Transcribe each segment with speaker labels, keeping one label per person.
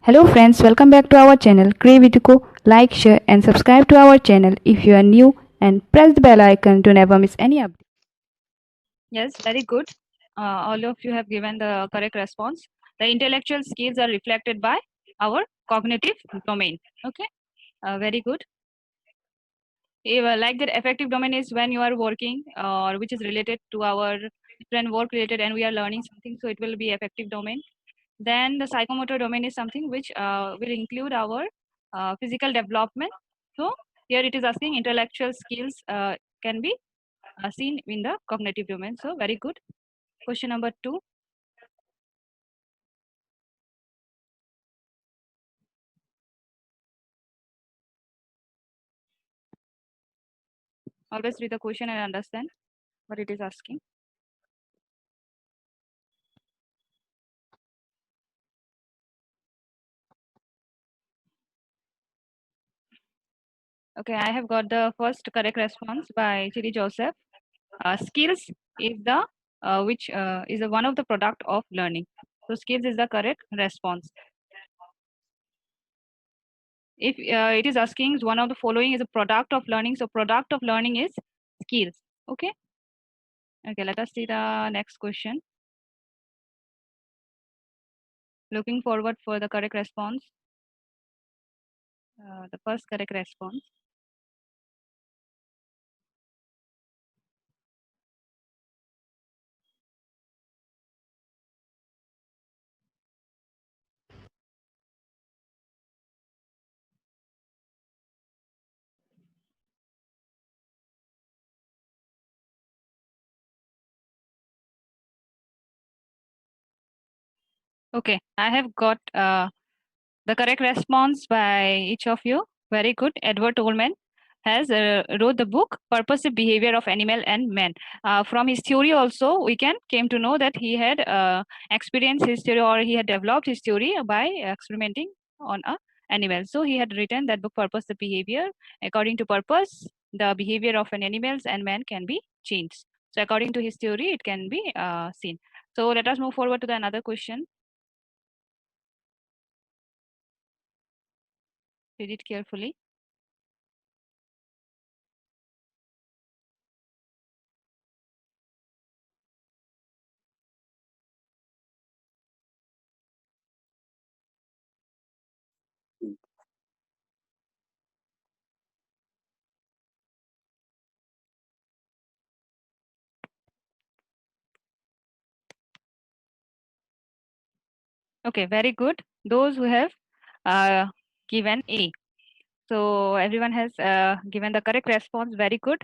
Speaker 1: Hello friends, welcome back to our channel Creavidico. Like, share and subscribe to our channel if you are new and press the bell icon to never miss any update.
Speaker 2: Yes, very good. All of you have given the correct response. The intellectual skills are reflected by our cognitive domain. Okay, very good. Like that, affective domain is when you are working or which is related to our different work related and we are learning something, so it will be affective domain. Then the psychomotor domain is something which will include our physical development. So here it is asking intellectual skills can be seen in the cognitive domain. So very good. Question number 2. Always read the question and understand what it is asking. Okay, I have got the first correct response by Chiri Joseph. Skills is the which is one of the product of learning. So skills is the correct response. If it is asking one of the following is a product of learning, so product of learning is skills. Okay. Okay, let us see the next question. Looking forward for the correct response. The first correct response. Okay, I have got the correct response by each of you. Very good. Edward Tolman has wrote the book Purposive Behavior of Animal and Man. From his theory also, we can came to know that he had experienced his theory or he had developed his theory by experimenting on a animal. So he had written that book Purposive Behavior. According to purpose, the behavior of an animals and man can be changed. So according to his theory, it can be seen. So let us move forward to the another question. Read it carefully. Okay, very good. Those who have uh, given A. So everyone has given the correct response. Very good.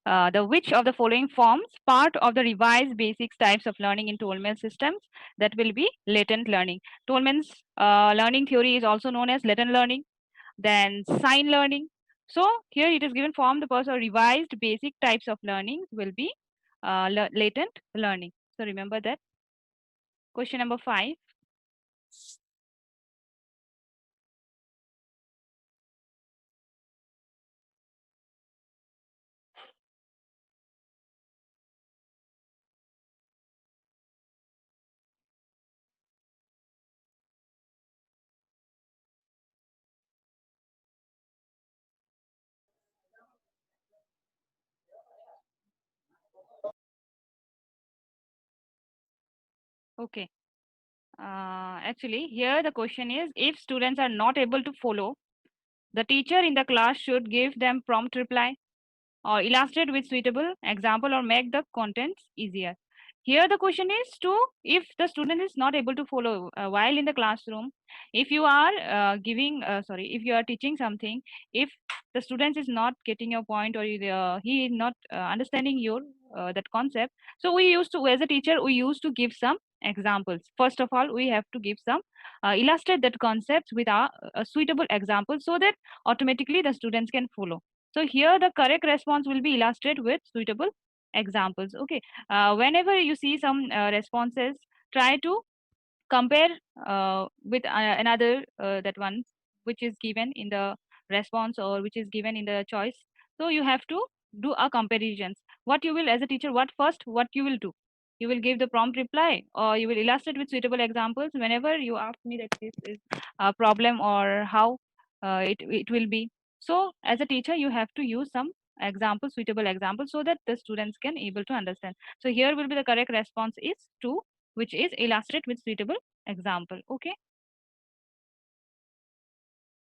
Speaker 2: The which of the following forms part of the revised basics types of learning in Tolman systems? That will be latent learning. Tolman's learning theory is also known as latent learning, then sign learning. So here it is given form the person revised basic types of learning will be latent learning. So remember that. Question number 5. Okay. Actually, here the question is if students are not able to follow, the teacher in the class should give them prompt reply or illustrate with suitable example or make the contents easier. Here the question is to if the student is not able to follow while in the classroom, if you are if you are teaching something, if the student is not getting your point or he is not understanding your that concept, so we used to as a teacher we used to give some examples. First of all, we have to give some illustrate that concepts with a suitable example so that automatically the students can follow. So here the correct response will be illustrated with suitable examples. Okay. Whenever you see some responses, try to compare with another that one which is given in the response or which is given in the choice. So you have to do a comparisons. What you will as a teacher, what you will do? you will give the prompt reply, or you will illustrate with suitable examples whenever you ask me that this is a problem or how it will be. So as a teacher, you have to use some examples, suitable examples, so that the students can able to understand. So here will be the correct response is 2, which is illustrate with suitable example. Okay.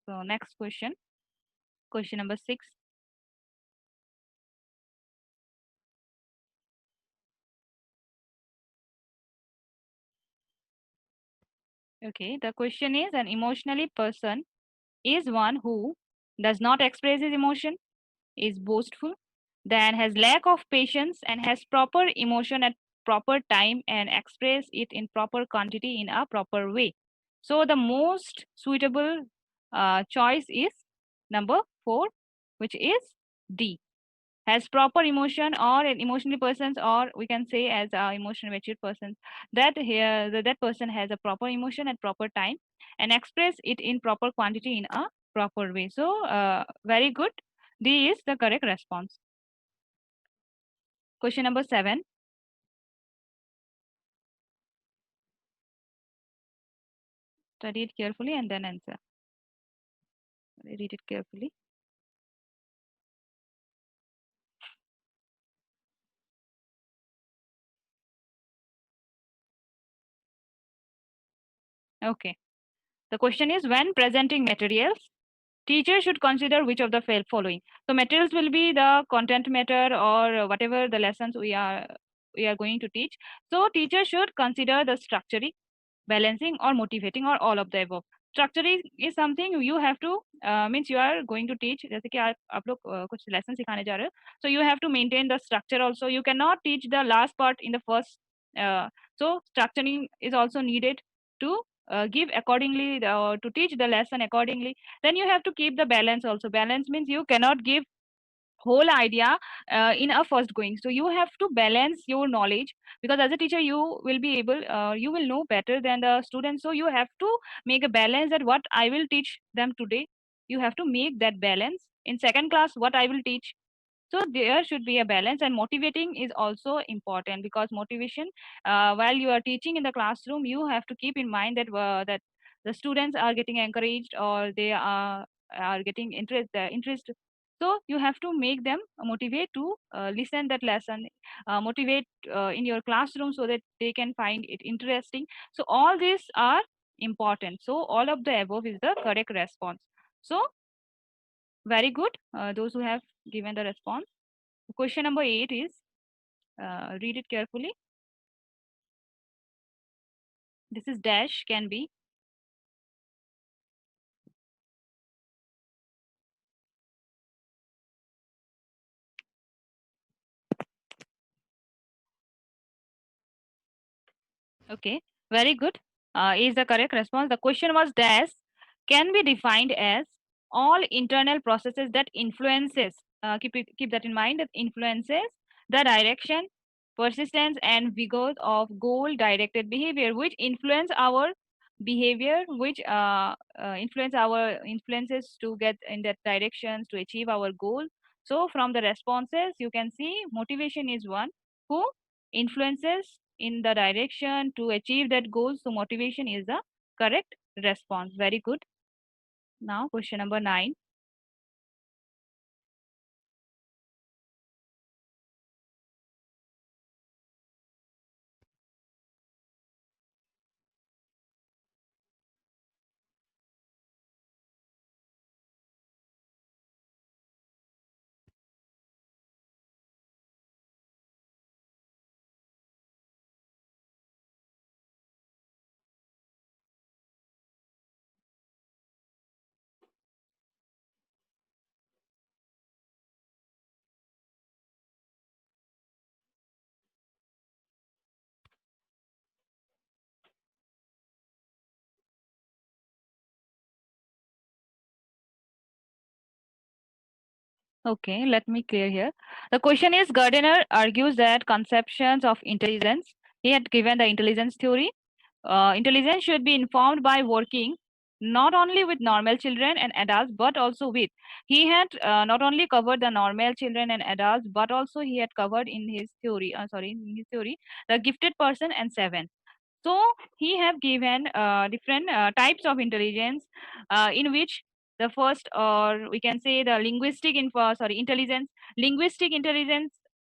Speaker 2: So next question, question number 6. Okay, the question is, an emotionally person is one who does not express his emotion, is boastful, then has lack of patience and has proper emotion at proper time and express it in proper quantity in a proper way. So the most suitable choice is number 4, which is D. Has proper emotion, or an emotionally persons, or we can say as a emotion mature person, that here that person has a proper emotion at proper time and express it in proper quantity in a proper way. So very good, D is the correct response. Question number 7. Study it carefully and then answer. Read it carefully. Okay, the question is, when presenting materials, teacher should consider which of the following. So materials will be the content matter or whatever the lessons we are going to teach. So teacher should consider the structuring, balancing, or motivating, or all of the above. Structuring is something you have to means you are going to teach. जैसे कि आप लोग कुछ lesson सिखाने जा रहे हो, so you have to maintain the structure also. You cannot teach the last part in the first. So structuring is also needed to give accordingly, to teach the lesson accordingly. Then you have to keep the balance also. Balance means you cannot give whole idea in a first going. So you have to balance your knowledge, because as a teacher you will be able, you will know better than the students. So you have to make a balance, that what I will teach them today, you have to make that balance in second class what I will teach. So there should be a balance, and motivating is also important, because motivation, while you are teaching in the classroom, you have to keep in mind that the students are getting encouraged, or they are getting interest. So you have to make them motivate to listen that lesson, motivate in your classroom, so that they can find it interesting. So all these are important. So all of the above is the correct response. So very good, those who have given the response. Question number 8 is, read it carefully. This is dash can be. Okay, very good. Is the correct response. The question was dash can be defined as all internal processes that influences. Keep that in mind. That influences the direction, persistence, and vigor of goal-directed behavior, which influence our behavior, which influence our influences to get in that directions to achieve our goal. So from the responses, you can see motivation is one who influences in the direction to achieve that goal. So motivation is the correct response. Very good. Now question number 9. Okay, let me clear here. The question is, Gardner argues that conceptions of intelligence, he had given the intelligence theory. Intelligence should be informed by working not only with normal children and adults, but also with, he had not only covered the normal children and adults, but also he had covered in his theory, in his theory, the gifted person and seven. So he have given different types of intelligence, in which the first, or we can say the intelligence, linguistic intelligence,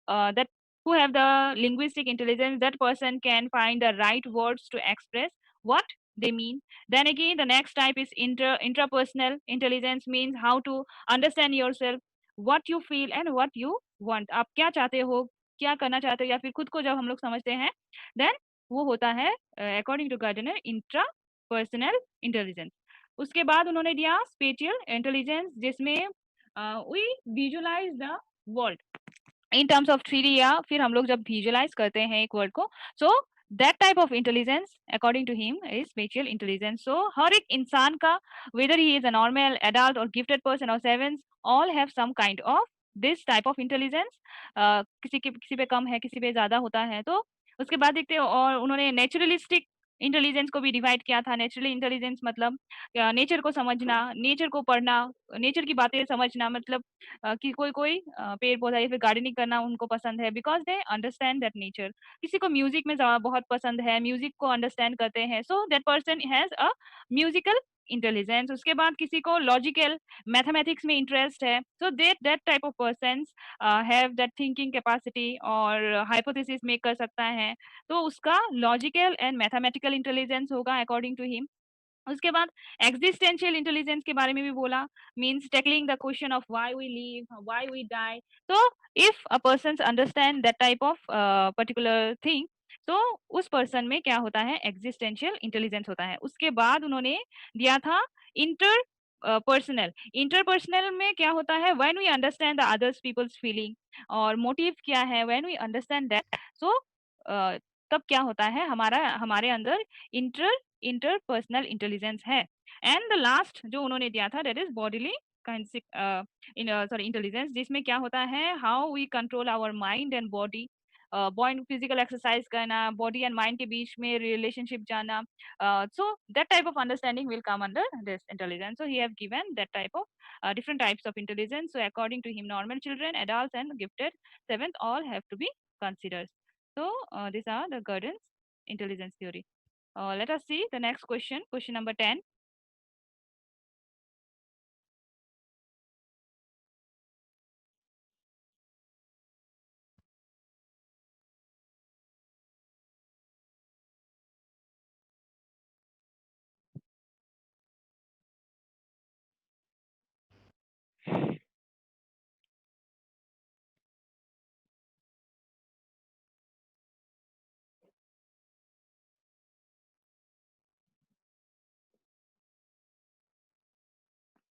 Speaker 2: that who have the linguistic intelligence, that person can find the right words to express what they mean. Then again, the next type is intrapersonal intelligence, means how to understand yourself, what you feel and what you want, आप क्या चाहते हो, क्या करना चाहते हो, या फिर खुद को जब हम लोग समझते हैं, then वो होता है according to Gardner intra personal intelligence. उसके बाद उन्होंने दिया स्पेटियल इंटेलिजेंस, जिसमें we visualize the world in terms of 3D, या फिर हम लोग जब विजुअलाइज करते हैं एक वर्ड को, so that type of intelligence according to him is spatial intelligence. So हर एक इंसान का, whether he is a normal adult और गिफ्टेड पर्सन और savants, all have some kind of this type of intelligence. किसी पे कम है, किसी पे ज्यादा होता है। तो उसके बाद देखते हैं, और उन्होंने नेचुरलिस्टिक इंटेलिजेंस को भी डिवाइड किया था। नेचुरली इंटेलिजेंस मतलब नेचर को समझना, नेचर को पढ़ना, नेचर की बातें समझना, मतलब कि कोई कोई पेड़ पौधा या फिर गार्डनिंग करना उनको पसंद है, because they understand that nature. किसी को म्यूजिक में बहुत पसंद है, म्यूजिक को अंडरस्टैंड करते हैं, so that person has a musical intelligence. उसके बाद किसी को लॉजिकल मैथमेटिक्स में इंटरेस्ट है, so that that type of person have that thinking capacity, और हाइपोथेसिस मेक कर सकता है, तो उसका लॉजिकल एंड मैथमेटिकल इंटेलिजेंस होगा अकॉर्डिंग टू हिम। उसके बाद एग्जिस्टेंशियल इंटेलिजेंस के बारे में भी बोला, means tackling the question of why we live, why we die. तो if a person understand that type of particular thing, तो उस पर्सन में क्या होता है, एग्जिस्टेंशियल इंटेलिजेंस होता है। उसके बाद उन्होंने दिया था इंटर पर्सनल। इंटरपर्सनल में क्या होता है, when we understand the others peoples feeling, और मोटिव क्या है, when we understand that, so तब क्या होता है, हमारा हमारे अंदर इंटर इंटरपर्सनल इंटेलिजेंस है। एंड द लास्ट जो उन्होंने दिया था, दैट इज बॉडीली इंटेलिजेंस, जिसमें क्या होता है, how we control our mind and body, body physical exercise करना, बॉडी एंड माइंड के बीच में रिलेशनशिप जाना। So that type of understanding will come under this intelligence. So he have given that type of different types of intelligence. So according to him, normal children, adults, and gifted seventh all have to be considered. So these are the Gordon's intelligence theory. Let us see the next question. Question number 10.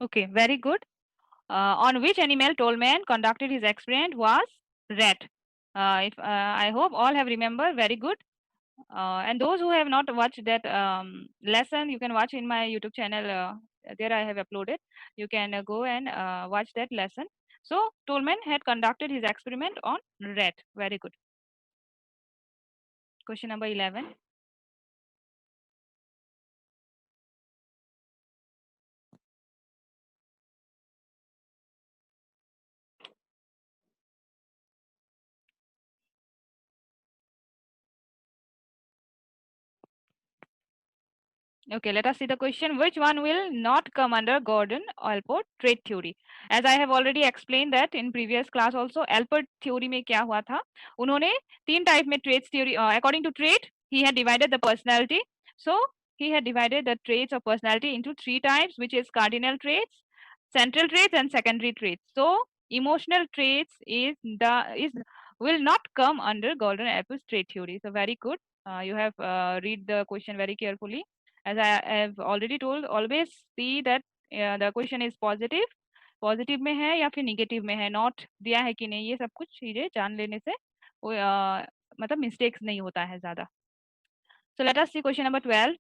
Speaker 2: Okay, very good. On which animal Tolman conducted his experiment was rat. If I hope all have remember, very good. And those who have not watched that lesson, you can watch in my YouTube channel. There I have uploaded. You can go and watch that lesson. So Tolman had conducted his experiment on rat. Very good. Question number 11. Okay, let us see the question. Which one will not come under Gordon Allport trait theory? As I have already explained that in previous class also, Allport theory में क्या हुआ था? उन्होंने तीन type में traits theory, according to trait, he had divided the personality. So he had divided the traits of personality into three types, which is cardinal traits, central traits, and secondary traits. So emotional traits is will not come under Gordon Allport's trait theory. So very good. You have read the question very carefully. As I have already told, always see that the question is positive, positive में है या फिर negative में है, not दिया है कि नहीं, ये सब कुछ चीजें जान लेने से कोई मतलब मिस्टेक्स नहीं होता है ज्यादा। So let us see question number 12.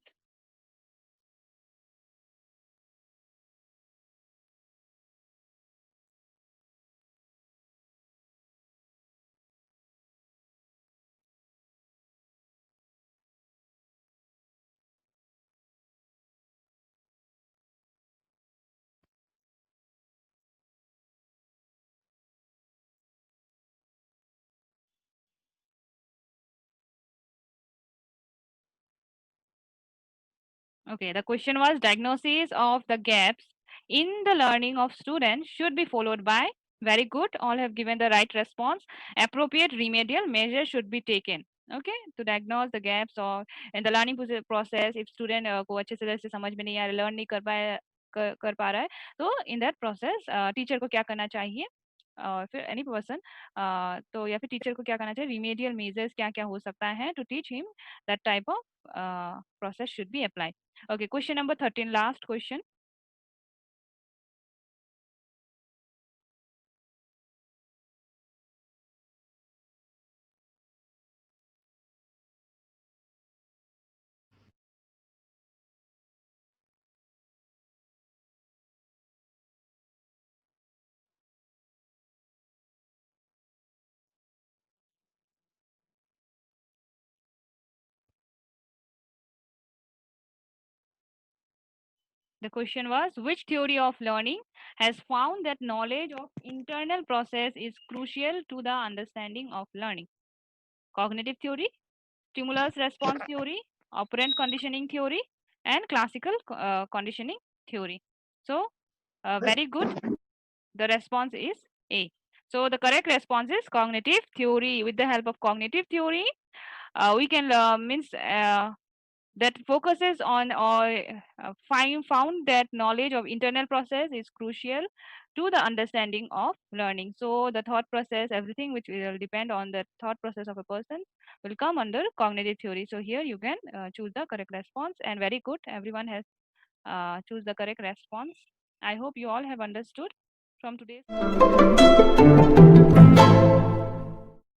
Speaker 2: Okay, the question was diagnosis of the gaps in the learning of students should be followed by. Very good. All have given the right response. Appropriate remedial measures should be taken. Okay, to diagnose the gaps or in the learning process. If student को अच्छे तरह से समझ में नहीं आ रहा, learn नहीं कर पा रहा है, तो in that process teacher को क्या करना चाहिए? फिर any person तो या फिर टीचर को क्या करना चाहिए? Remedial measures क्या क्या हो सकता है to teach him that type of process should be applied. Okay, question number 13, last question. The question was, which theory of learning has found that knowledge of internal process is crucial to the understanding of learning? Cognitive theory, stimulus response theory, operant conditioning theory, and classical conditioning theory. So, very good. The response is A. So, the correct response is cognitive theory. With the help of cognitive theory, we can means that focuses on or found that knowledge of internal process is crucial to the understanding of learning. So the thought process, everything which will depend on the thought process of a person will come under cognitive theory. So here you can choose the correct response, and very good, everyone has choose the correct response. I hope you all have understood from today's